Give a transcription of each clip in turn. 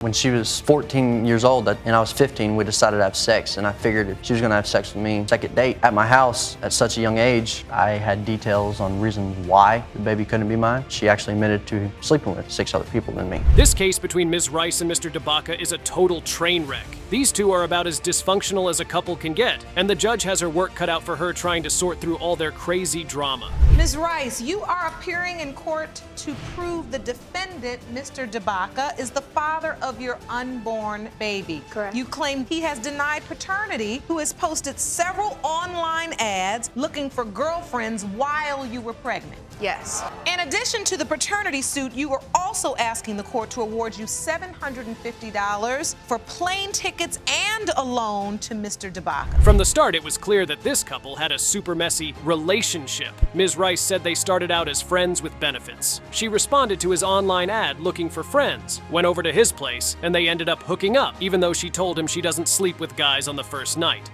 When she was 14 years old and I was 15, we decided to have sex, and I figured if she was gonna have sex with me, second date at my house at such a young age, I had details on reasons why the baby couldn't be mine. She actually admitted to sleeping with 6 other people than me. This case between Ms. Rice and Mr. DeBaca is a total train wreck. These two are about as dysfunctional as a couple can get, and the judge has her work cut out for her trying to sort through all their crazy drama. Ms. Rice, you are appearing in court to prove the defendant, Mr. DeBaca, is the father of your unborn baby. Correct. You claim he has denied paternity, who has posted several online ads looking for girlfriends while you were pregnant. Yes. In addition to the paternity suit, you were also asking the court to award you $750 for plane tickets and a loan to Mr. DeBaca. From the start, it was clear that this couple had a super messy relationship. Ms. Rice said they started out as friends with benefits. She responded to his online ad looking for friends, went over to his place, and they ended up hooking up, even though she told him she doesn't sleep with guys on the first night.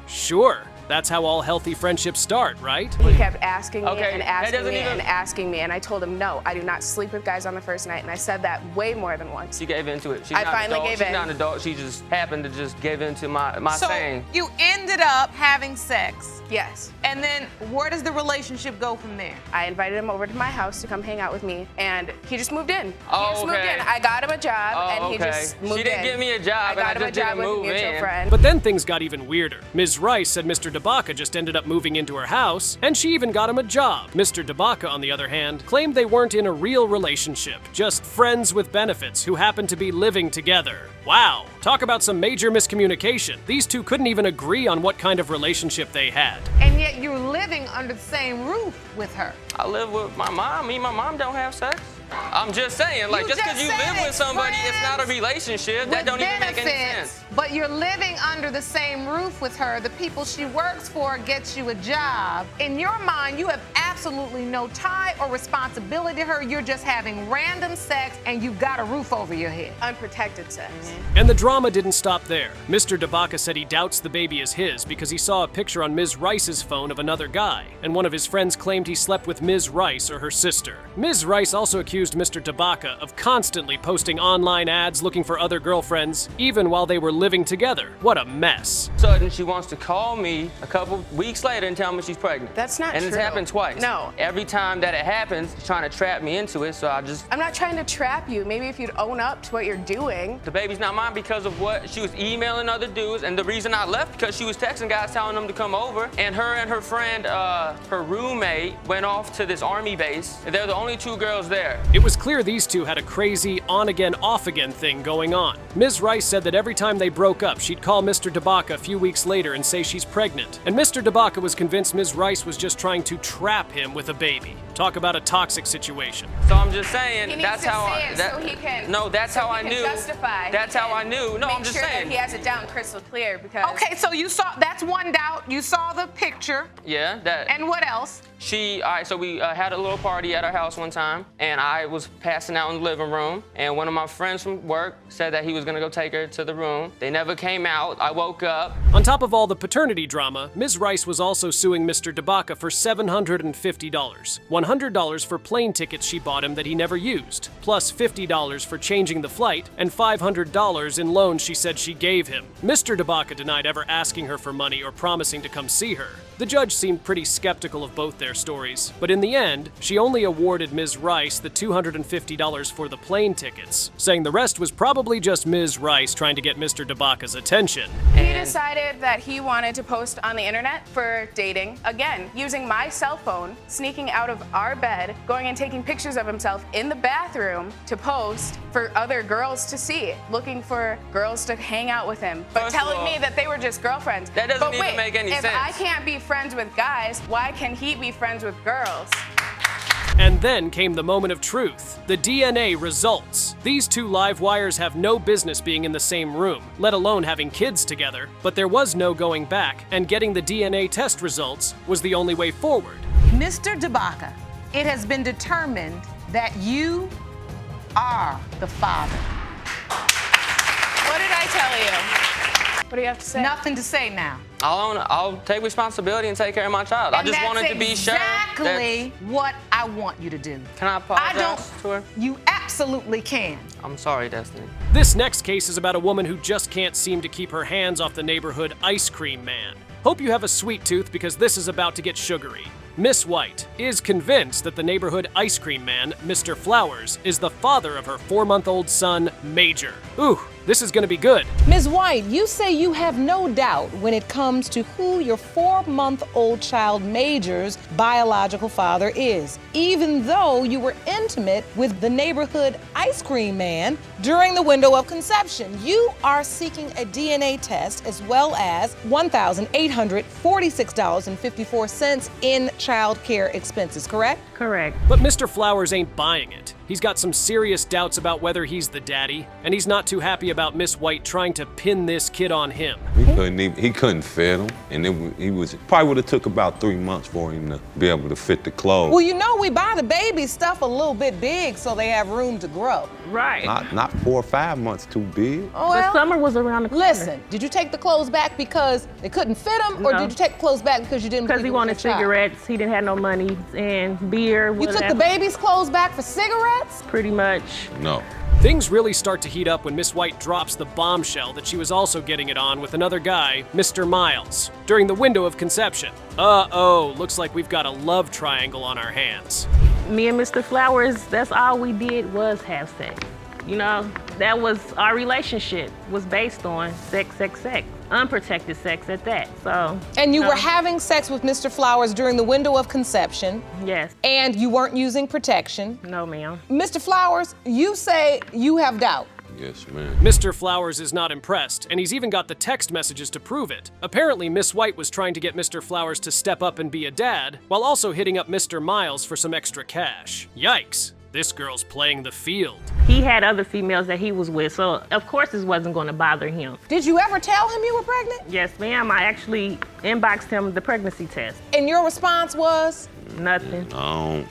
Sure. That's how all healthy friendships start, right? He kept asking me Okay, and asking me, and I told him, no, I do not sleep with guys on the first night, and I said that way more than once. She gave into it. I finally gave in. She's not an adult. She just happened to just give into my saying. So you ended up having sex. Yes. And then where does the relationship go from there? I invited him over to my house to come hang out with me, and he just moved in. Oh, he just moved in. I got him a job, and he just moved in. She didn't give me a job, I got him a job with a mutual friend. But then things got even weirder. Ms. Rice said Mr. DeBaca just ended up moving into her house, and she even got him a job. Mr. DeBaca, on the other hand, claimed they weren't in a real relationship, just friends with benefits who happened to be living together. Wow, talk about some major miscommunication. These two couldn't even agree on what kind of relationship they had. And yet you're living under the same roof with her. I live with my mom. Me and my mom don't have sex. I'm just saying, like, just because you live with somebody, it's not a relationship. That don't even make any sense. But you're living under the same roof with her. The people she works for gets you a job. In your mind, you have absolutely no tie or responsibility to her. You're just having random sex, and you've got a roof over your head. Unprotected sex. And the drama didn't stop there. Mr. DeBaca said he doubts the baby is his because he saw a picture on Ms. Rice's phone of another guy, and one of his friends claimed he slept with Ms. Rice or her sister. Ms. Rice also accused Mr. DeBaca of constantly posting online ads looking for other girlfriends, even while they were living together. What a mess. Suddenly, she wants to call me a couple weeks later and tell me she's pregnant. That's not true. And it's happened twice. No. Every time that it happens, she's trying to trap me into it, so I'm not trying to trap you. Maybe if you'd own up to what you're doing. The baby's not mine because of what she was emailing other dudes, and the reason I left because she was texting guys telling them to come over, and her friend, her roommate, went off to this army base. They're the only 2 girls there. It was clear these two had a crazy on-again, off-again thing going on. Ms. Rice said that every time they broke up, she'd call Mr. DeBaca a few weeks later and say she's pregnant. And Mr. DeBaca was convinced Ms. Rice was just trying to trap him with a baby. Talk about a toxic situation. So I'm just saying, He needs that's to how say I. it so he can. No, that's how I knew. Justify. That's how I knew. No, I'm just make sure saying. that he has it down crystal clear because. Okay, so you saw, that's one doubt. You saw the picture. Yeah, that. And what else? All right, so we had a little party at our house one time, and I was passing out in the living room, and one of my friends from work said that he was gonna go take her to the room. They never came out. I woke up. On top of all the paternity drama, Ms. Rice was also suing Mr. DeBaca for $750. $100 for plane tickets she bought him that he never used, plus $50 for changing the flight, and $500 in loans she said she gave him. Mr. DeBaca denied ever asking her for money or promising to come see her. The judge seemed pretty skeptical of both their stories, but in the end, she only awarded Ms. Rice the $250 for the plane tickets, saying the rest was probably just Ms. Rice trying to get Mr. DeBaca's attention. He decided that he wanted to post on the internet for dating, again, using my cell phone, sneaking out of our bed, going and taking pictures of himself in the bathroom to post for other girls to see, looking for girls to hang out with him, but telling me that they were just girlfriends. That doesn't even make any sense. If I can't be friends with guys, why can he be friends with girls? And then came the moment of truth, the DNA results. These two live wires have no business being in the same room, let alone having kids together, but there was no going back, and getting the DNA test results was the only way forward. Mr. DeBaca, it has been determined that you are the father. What did I tell you? What do you have to say? Nothing to say now. I'll take responsibility and take care of my child. I just wanted to be sure. Exactly what I want you to do. Can I apologize to her? You absolutely can. I'm sorry, Destiny. This next case is about a woman who just can't seem to keep her hands off the neighborhood ice cream man. Hope you have a sweet tooth because this is about to get sugary. Miss White is convinced that the neighborhood ice cream man, Mr. Flowers, is the father of her 4-month-old son, Major. Ooh, this is gonna be good. Ms. White, you say you have no doubt when it comes to who your 4-month-old child Major's biological father is, even though you were intimate with the neighborhood ice cream man during the window of conception. You are seeking a DNA test as well as $1,846.54 in child care expenses, correct? Correct. But Mr. Flowers ain't buying it. He's got some serious doubts about whether he's the daddy, and he's not too happy about Miss White trying to pin this kid on him. He couldn't fit him, and he probably would have took about 3 months for him to be able to fit the clothes. Well, you know we buy the baby stuff a little bit big so they have room to grow. Right. Not 4 or 5 months too big. Oh, The summer was around the corner. Listen, did you take the clothes back because they couldn't fit him, or No. did you take the clothes back because you didn't? Because he believe it was wanted your child? cigarettes, he didn't have no money, and beer, You whatever. took the baby's clothes back for cigarettes? Pretty much. No. Things really start to heat up when Miss White drops the bombshell that she was also getting it on with another guy, Mr. Miles, during the window of conception. Uh-oh, looks like we've got a love triangle on our hands. Me and Mr. Flowers, that's all we did was have sex. You know, that was our relationship, was based on sex. Unprotected sex at that, so. And you were having sex with Mr. Flowers during the window of conception, Yes. and you weren't using protection. No, ma'am. Mr. Flowers, you say you have doubt. Yes, ma'am. Mr. Flowers is not impressed, and he's even got the text messages to prove it. Apparently, Miss White was trying to get Mr. Flowers to step up and be a dad, while also hitting up Mr. Miles for some extra cash. Yikes, this girl's playing the field. He had other females that he was with, so of course this wasn't going to bother him. Did you ever tell him you were pregnant? Yes, ma'am. I actually inboxed him the pregnancy test. And your response was? Nothing. I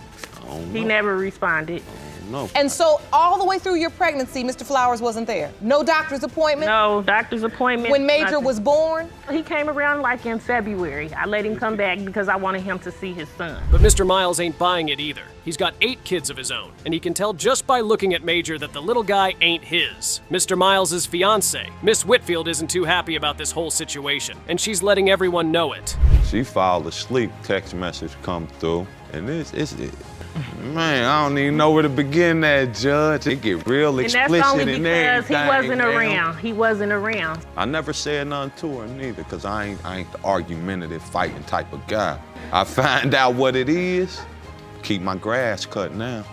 don't He know. never responded. No. And so all the way through your pregnancy, Mr. Flowers wasn't there? No doctor's appointment? No doctor's appointment. When Major nothing. was born? He came around like in February. I let him come back because I wanted him to see his son. But Mr. Miles ain't buying it either. He's got 8 kids of his own, and he can tell just by looking at Major that the little guy ain't his. Mr. Miles' fiance, Miss Whitfield, isn't too happy about this whole situation, and she's letting everyone know it. She filed asleep, text message come through, and man, I don't even know where to begin that, Judge. It get real And explicit that's only and because he everything, wasn't man. around. He wasn't around. I never said nothing to her neither, because I ain't the argumentative, fighting type of guy. I find out what it is, keep my grass cut now.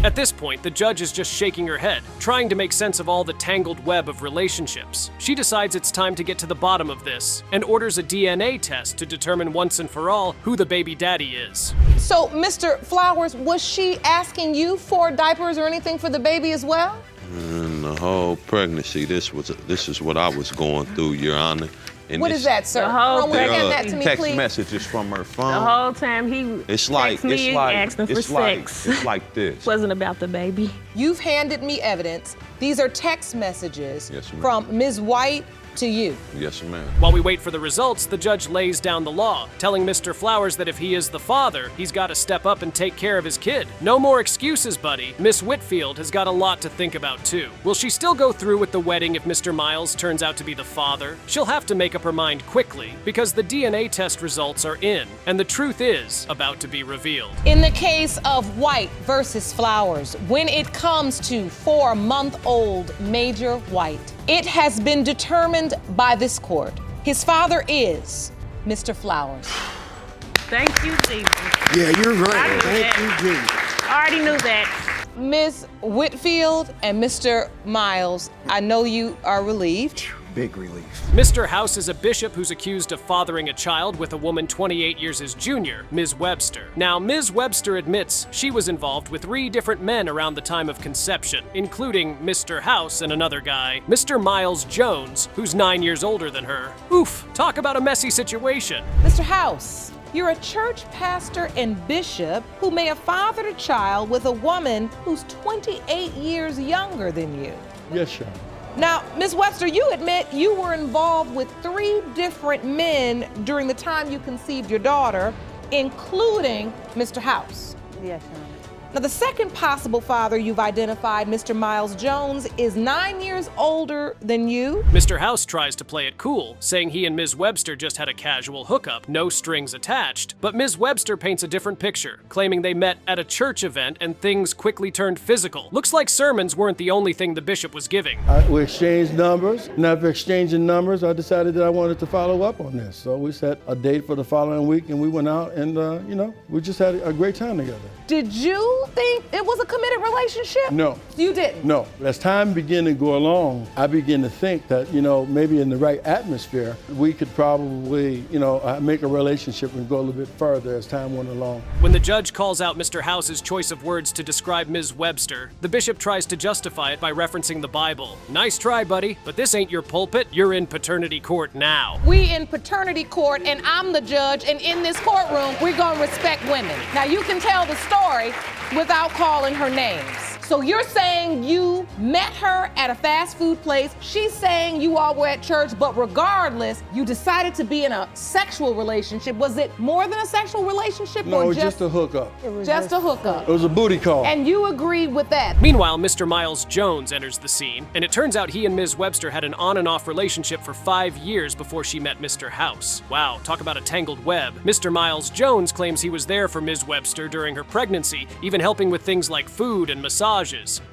At this point, the judge is just shaking her head, trying to make sense of all the tangled web of relationships. She decides it's time to get to the bottom of this and orders a DNA test to determine once and for all who the baby daddy is. So, Mr. Flowers, was she asking you for diapers or anything for the baby as well? And the whole pregnancy, this is what I was going through, Your Honor. And What this- is that, sir? The whole Will you hand pregnancy. that to me, text please? messages from her phone. The whole time he It's like texted me asking for sex. It's like this. Wasn't about the baby. You've handed me evidence. These are text messages Yes, ma'am. from Ms. White to you. Yes, ma'am. While we wait for the results, the judge lays down the law, telling Mr. Flowers that if he is the father, he's got to step up and take care of his kid. No more excuses, buddy. Miss Whitfield has got a lot to think about, too. Will she still go through with the wedding if Mr. Miles turns out to be the father? She'll have to make up her mind quickly, because the DNA test results are in, and the truth is about to be revealed. In the case of White versus Flowers, when it comes to 4-month-old Major White, it has been determined by this court. His father is Mr. Flowers. Thank you, Jesus. Yeah, you're I right. knew Thank that. you, Jesus. I already knew that. Ms. Whitfield and Mr. Miles, I know you are relieved. Big relief. Mr. House is a bishop who's accused of fathering a child with a woman 28 years his junior, Ms. Webster. Now, Ms. Webster admits she was involved with 3 different men around the time of conception, including Mr. House and another guy, Mr. Miles Jones, who's 9 years older than her. Oof, talk about a messy situation. Mr. House, you're a church pastor and bishop who may have fathered a child with a woman who's 28 years younger than you. Yes, sir. Now, Ms. Webster, you admit you were involved with 3 different men during the time you conceived your daughter, including Mr. House. Yes, Your Honor. Now, the second possible father you've identified, Mr. Miles Jones, is 9 years older than you. Mr. House tries to play it cool, saying he and Ms. Webster just had a casual hookup, no strings attached. But Ms. Webster paints a different picture, claiming they met at a church event and things quickly turned physical. Looks like sermons weren't the only thing the bishop was giving. We exchanged numbers, and after exchanging numbers, I decided that I wanted to follow up on this. So we set a date for the following week, and we went out, and we just had a great time together. Did you think it was a committed relationship? No. You didn't? No. As time began to go along, I began to think that, maybe in the right atmosphere, we could probably, make a relationship and go a little bit further as time went along. When the judge calls out Mr. House's choice of words to describe Ms. Webster, the bishop tries to justify it by referencing the Bible. Nice try, buddy, but this ain't your pulpit. You're in paternity court now. We in paternity court, and I'm the judge, and in this courtroom, we're gonna respect women. Now, you can tell the story without calling her names. So you're saying you met her at a fast food place. She's saying you all were at church, but regardless, you decided to be in a sexual relationship. Was it more than a sexual relationship? No, or it was just a hookup. Just a hookup. It was a booty call. And you agreed with that. Meanwhile, Mr. Miles Jones enters the scene, and it turns out he and Ms. Webster had an on and off relationship for 5 years before she met Mr. House. Wow, talk about a tangled web. Mr. Miles Jones claims he was there for Ms. Webster during her pregnancy, even helping with things like food and massages.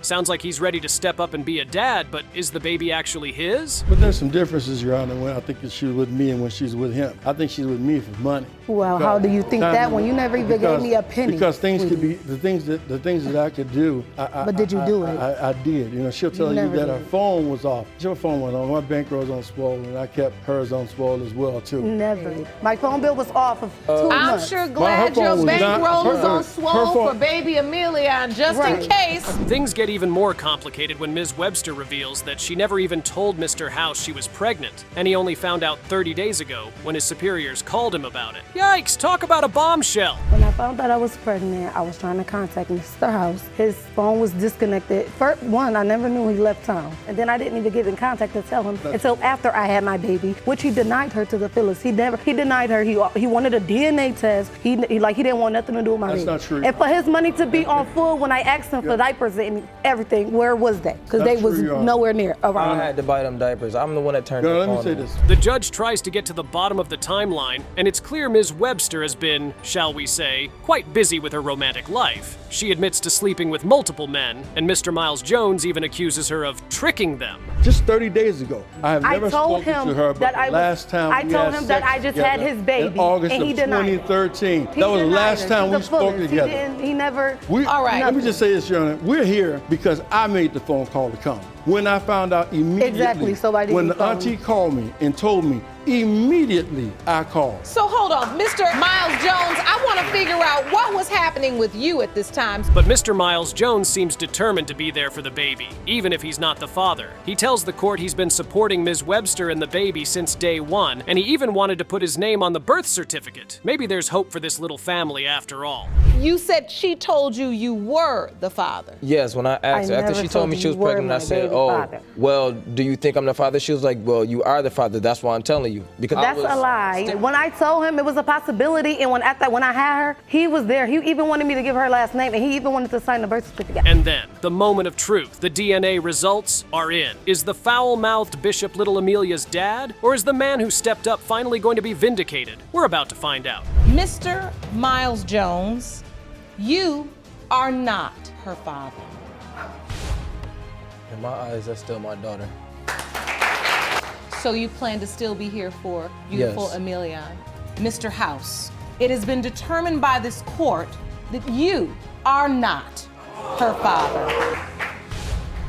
Sounds like he's ready to step up and be a dad, but is the baby actually his? But there's some differences, Your Honor, when I think she was with me and when she's with him. I think she's with me for money. Well, how do you think that when you never even gave me a penny? Because things could be, the things that I could do. But did you do it? I did. She'll tell you that her phone was off. Her phone went on. My bankroll was on spoil, and I kept hers on spoil as well, too. Never. My phone bill was off of 2 months. I'm sure glad your bankroll was on swole for baby Amelia, and just in case. Things get even more complicated when Ms. Webster reveals that she never even told Mr. House she was pregnant, and he only found out 30 days ago when his superiors called him about it. Yikes, talk about a bombshell. When I found out I was pregnant, I was trying to contact Mr. House. His phone was disconnected. First, I never knew he left town. And then I didn't even get in contact to tell him until after I had my baby, which he denied her to the fullest. He denied her. He wanted a DNA test. He didn't want nothing to do with my baby. That's not true. And for his money to be on full when I asked him for diapers and everything, where was that? Because they was nowhere near around. I had to buy them diapers. I'm the one that turned No, the phone let me say on. this. The judge tries to get to the bottom of the timeline, and it's clear Ms. Webster has been, shall we say, quite busy with her romantic life. She admits to sleeping with multiple men, and Mr. Miles Jones even accuses her of tricking them. Just 30 days ago, I have never spoken to her, but that the last time I told him that I just had his baby in August and he of denied it. 2013. That was the last time we spoke together. He never. All right. Let me just say this, Your Honor. We're here because I made the phone call to come. When I found out immediately, Exactly, so why didn't when you the call auntie me? called me and told me, immediately I called. So hold on, Mr. Miles Jones, I want to figure out what was happening with you at this time. But Mr. Miles Jones seems determined to be there for the baby, even if he's not the father. He tells the court he's been supporting Ms. Webster and the baby since day one, and he even wanted to put his name on the birth certificate. Maybe there's hope for this little family after all. You said she told you you were the father. Yes, when I asked her, after never she told me told she you was were pregnant, I my said, baby oh, father. well, do you think I'm the father? She was like, well, you are the father. That's why I'm telling you. Because That's a lie. When I told him it was a possibility, and when I had her, he was there. He even wanted me to give her last name, and he even wanted to sign the birth certificate. And then, the moment of truth, the DNA results are in. Is the foul-mouthed Bishop Little Amelia's dad, or is the man who stepped up finally going to be vindicated? We're about to find out. Mr. Miles Jones, you are not her father. in my eyes, that's still my daughter. So you plan to still be here for beautiful Yes. Amelia. Mr. House, it has been determined by this court that you are not her father.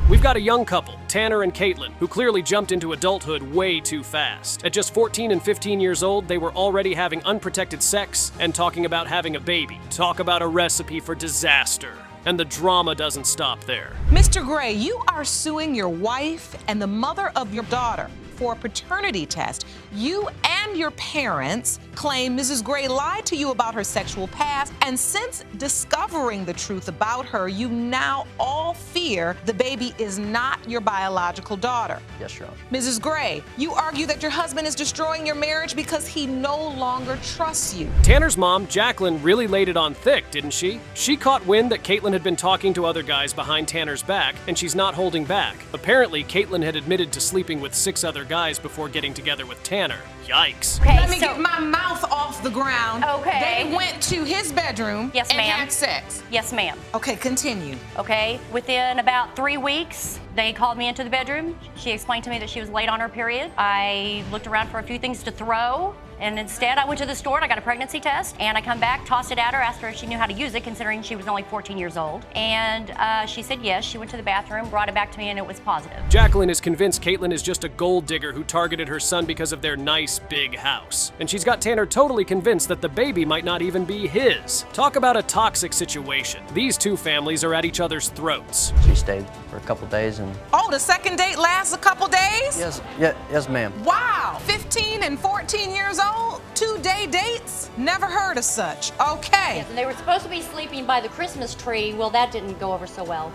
We've got a young couple, Tanner and Caitlin, who clearly jumped into adulthood way too fast. At just 14 and 15 years old, they were already having unprotected sex and talking about having a baby. Talk about a recipe for disaster. And the drama doesn't stop there. Mr. Gray, you are suing your wife and the mother of your daughter for a paternity test. You and your parents claim Mrs. Gray lied to you about her sexual past, and since discovering the truth about her, you now all fear the baby is not your biological daughter. Yes, Your Honor. Mrs. Gray, you argue that your husband is destroying your marriage because he no longer trusts you. Tanner's mom, Jacqueline, really laid it on thick, didn't she? She caught wind that Caitlin had been talking to other guys behind Tanner's back, and she's not holding back. Apparently, Caitlin had admitted to sleeping with 6 other guys before getting together with Tanner. Yikes. Okay, let me get my mouth off the ground. Okay. They went to his bedroom Yes, and ma'am. had sex. Yes, ma'am. Okay, continue. Okay, within about 3 weeks, they called me into the bedroom. She explained to me that she was late on her period. I looked around for a few things to throw, and instead I went to the store and I got a pregnancy test, and I come back, tossed it at her, asked her if she knew how to use it, considering she was only 14 years old. And she said yes. She went to the bathroom, brought it back to me, and it was positive. Jacqueline is convinced Caitlin is just a gold digger who targeted her son because of their nice, big house. And she's got Tanner totally convinced that the baby might not even be his. Talk about a toxic situation. These two families are at each other's throats. She stayed for a couple days and... Oh, the second date lasts a couple days? Yes, ma'am. Wow, 15 and 14 years old? 2-day dates? Never heard of such. Okay. Yes, and they were supposed to be sleeping by the Christmas tree. Well, that didn't go over so well.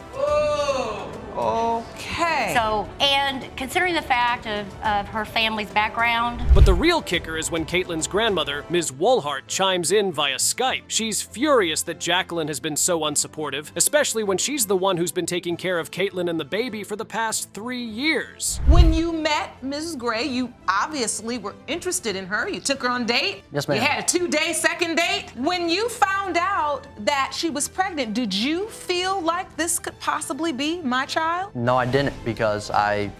Okay. So, and considering the fact of her family's background. But the real kicker is when Caitlin's grandmother, Ms. Woolhart, chimes in via Skype. She's furious that Jacqueline has been so unsupportive, especially when she's the one who's been taking care of Caitlin and the baby for the past 3 years. When you met Mrs. Gray, you obviously were interested in her. You took her on a date. Yes, ma'am. You had a 2-day second date. When you found out that she was pregnant, did you feel like this could possibly be my child? No, I didn't, because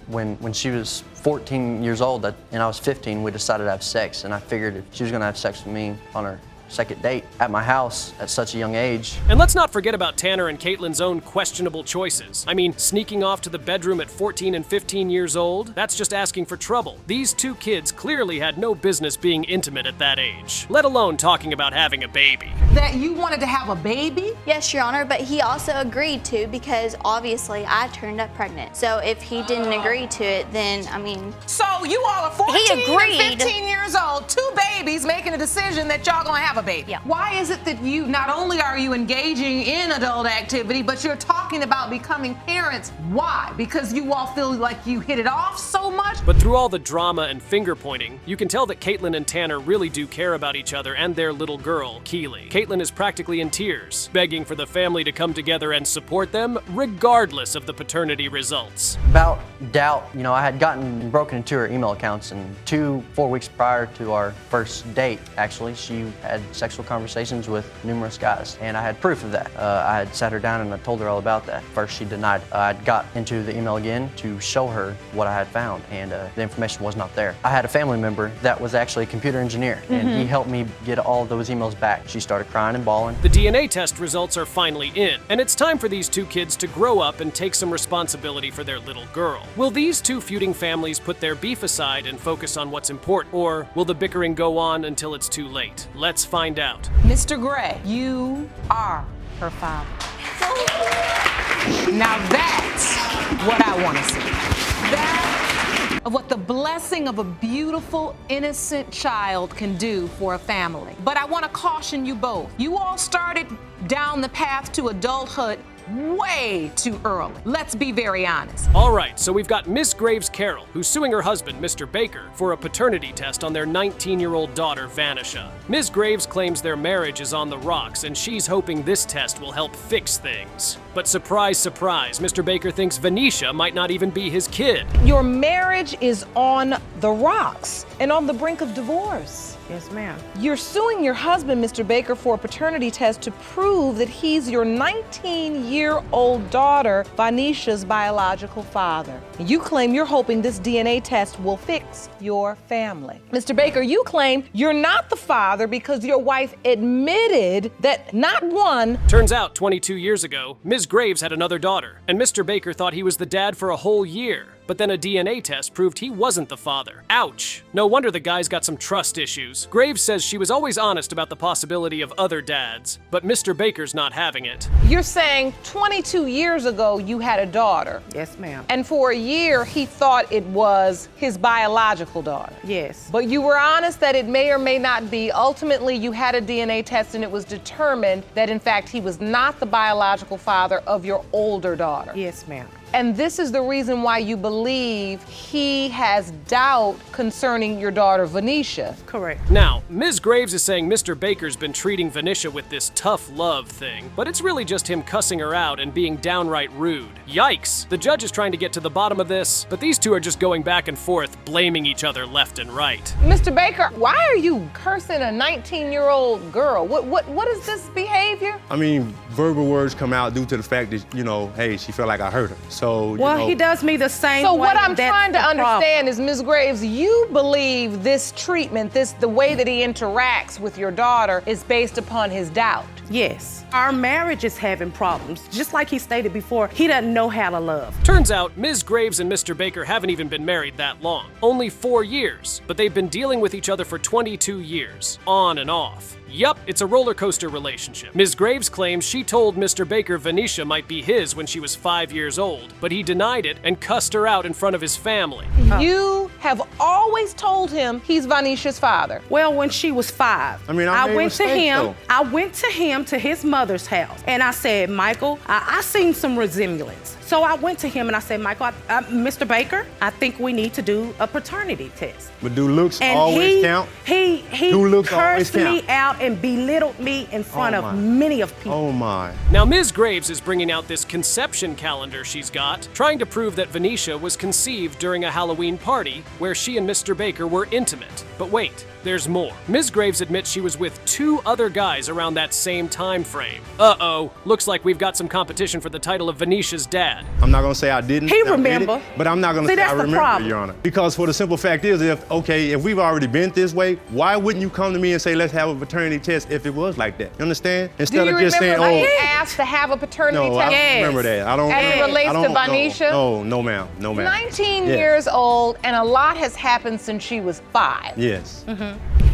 when she was 14 years old and I was 15, we decided to have sex, and I figured if she was gonna have sex with me on her second date at my house at such a young age. And let's not forget about Tanner and Caitlin's own questionable choices. I mean, sneaking off to the bedroom at 14 and 15 years old? That's just asking for trouble. These two kids clearly had no business being intimate at that age, let alone talking about having a baby. That you wanted to have a baby? Yes, Your Honor, but he also agreed to, because obviously I turned up pregnant. So if he didn't agree to it, then, I mean... So you all are 14 and 15 years old, 2 babies, making a decision that y'all gonna have a baby. Yeah. Why is it that you, not only are you engaging in adult activity, but you're talking about becoming parents? Why? Because you all feel like you hit it off so much? But through all the drama and finger pointing, you can tell that Caitlin and Tanner really do care about each other and their little girl, Keely. Caitlin is practically in tears, begging for the family to come together and support them, regardless of the paternity results. About doubt, I had gotten broken into her email accounts, and 4 weeks prior to our first date, actually, she had sexual conversations with numerous guys, and I had proof of that. I had sat her down and I told her all about that. First, she denied it. I'd got into the email again to show her what I had found, and the information was not there. I had a family member that was actually a computer engineer, and he helped me get all those emails back. She started crying and bawling. The DNA test results are finally in, and it's time for these two kids to grow up and take some responsibility for their little girl. Will these two feuding families put their beef aside and focus on what's important, or will the bickering go on until it's too late? Let's find out. Mr. Gray, you are her father. Now that's what I want to see. That of what the blessing of a beautiful, innocent child can do for a family. But I want to caution you both. You all started down the path to adulthood way too early. Let's be very honest. All right, so we've got Miss Graves Carroll, who's suing her husband, Mr. Baker, for a paternity test on their 19-year-old daughter, Vanisha. Ms. Graves claims their marriage is on the rocks, and she's hoping this test will help fix things. But surprise, surprise, Mr. Baker thinks Vanisha might not even be his kid. Your marriage is on the rocks and on the brink of divorce. Yes, ma'am. You're suing your husband, Mr. Baker, for a paternity test to prove that he's your 19-year-old daughter, Vanisha's biological father. You claim you're hoping this DNA test will fix your family. Mr. Baker, you claim you're not the father because your wife admitted that not one... Turns out, 22 years ago, Ms. Graves had another daughter, and Mr. Baker thought he was the dad for a whole year. but then a DNA test proved he wasn't the father. Ouch. No wonder the guy's got some trust issues. Graves says she was always honest about the possibility of other dads, but Mr. Baker's not having it. You're saying 22 years ago you had a daughter. Yes, ma'am. And for a year he thought it was his biological daughter. Yes. But you were honest that it may or may not be. Ultimately, you had a DNA test and it was determined that in fact he was not the biological father of your older daughter. Yes, ma'am. And this is the reason why you believe he has doubt concerning your daughter, Venetia. Correct. Now, Ms. Graves is saying Mr. Baker's been treating Venetia with this tough love thing, but it's really just him cussing her out and being downright rude. Yikes! The judge is trying to get to the bottom of this, but these two are just going back and forth, blaming each other left and right. Mr. Baker, why are you cursing a 19-year-old girl? What is this behavior? I mean, verbal words come out due to the fact that, you know, hey, she felt like I hurt her. So, well, he does me the same So way. what I'm That's trying to the problem. understand is, Ms. Graves, you believe this treatment, the way that he interacts with your daughter is based upon his doubt. Yes. Our marriage is having problems. Just like he stated before, he doesn't know how to love. Turns out, Ms. Graves and Mr. Baker haven't even been married that long. Only 4 years, but they've been dealing with each other for 22 years, on and off. Yup, it's a roller coaster relationship. Ms. Graves claims she told Mr. Baker Venetia might be his when she was 5 years old, but he denied it and cussed her out in front of his family. You have always told him he's Venetia's father. Well, when she was 5, I mean, I made went to mistakes, him. though. I went to him to his mother's house, and I said, Michael, I seen some resemblance. So I went to him and I said, Michael, Mr. Baker, I think we need to do a paternity test. But do looks And always count? He Do looks always cursed me count? out and belittled me in front Oh, of my. many of people. Oh my. Now, Ms. Graves is bringing out this conception calendar she's got, trying to prove that Venetia was conceived during a Halloween party where she and Mr. Baker were intimate. But wait, there's more. Ms. Graves admits she was with 2 other guys around that same time frame. Uh-oh, looks like we've got some competition for the title of Venetia's dad. I'm not gonna say I didn't. He I did remember. it, but I'm not gonna See, say I that's the remember, problem. Your Honor. Because for the simple fact is, if we've already been this way, why wouldn't you come to me and say, let's have a paternity test if it was like that? You understand? Do Instead you of just remember saying, being oh, asked to have a paternity no, test? I don't remember that. I don't. As it remember- relates I to don't- Venetia? No, ma'am. No, ma'am. 19 Yes. years old, and a lot has happened since she was 5. Yes.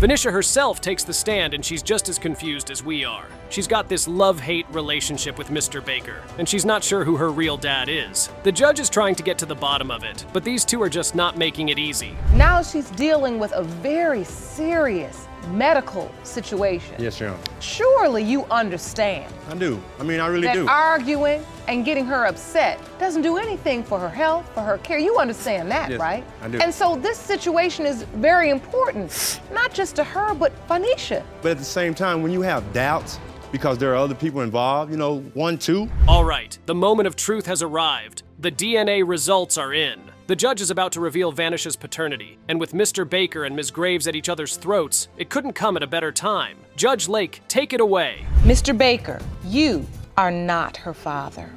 Venetia herself takes the stand and she's just as confused as we are. She's got this love-hate relationship with Mr. Baker, and she's not sure who her real dad is. The judge is trying to get to the bottom of it, but these two are just not making it easy. Now she's dealing with a very serious medical situation. Yes, Your Honor. Surely you understand I do. I mean, I really that do. arguing and getting her upset doesn't do anything for her health, for her care. You understand that, Yes, right? I do. And so this situation is very important, not just to her, but Venetia. But at the same time, when you have doubts, because there are other people involved, you know, 1, 2. All right, the moment of truth has arrived. The DNA results are in. The judge is about to reveal Venetia's paternity, and with Mr. Baker and Ms. Graves at each other's throats, it couldn't come at a better time. Judge Lake, take it away. Mr. Baker, you are not her father.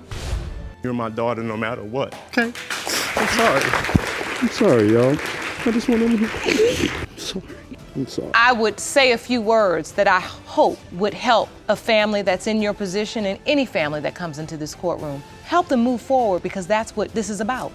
You're my daughter no matter what. Okay. I'm sorry. I'm sorry, y'all. I just want to. I'm sorry. I'm sorry. I would say a few words that I hope would help a family that's in your position and any family that comes into this courtroom. Help them move forward because that's what this is about.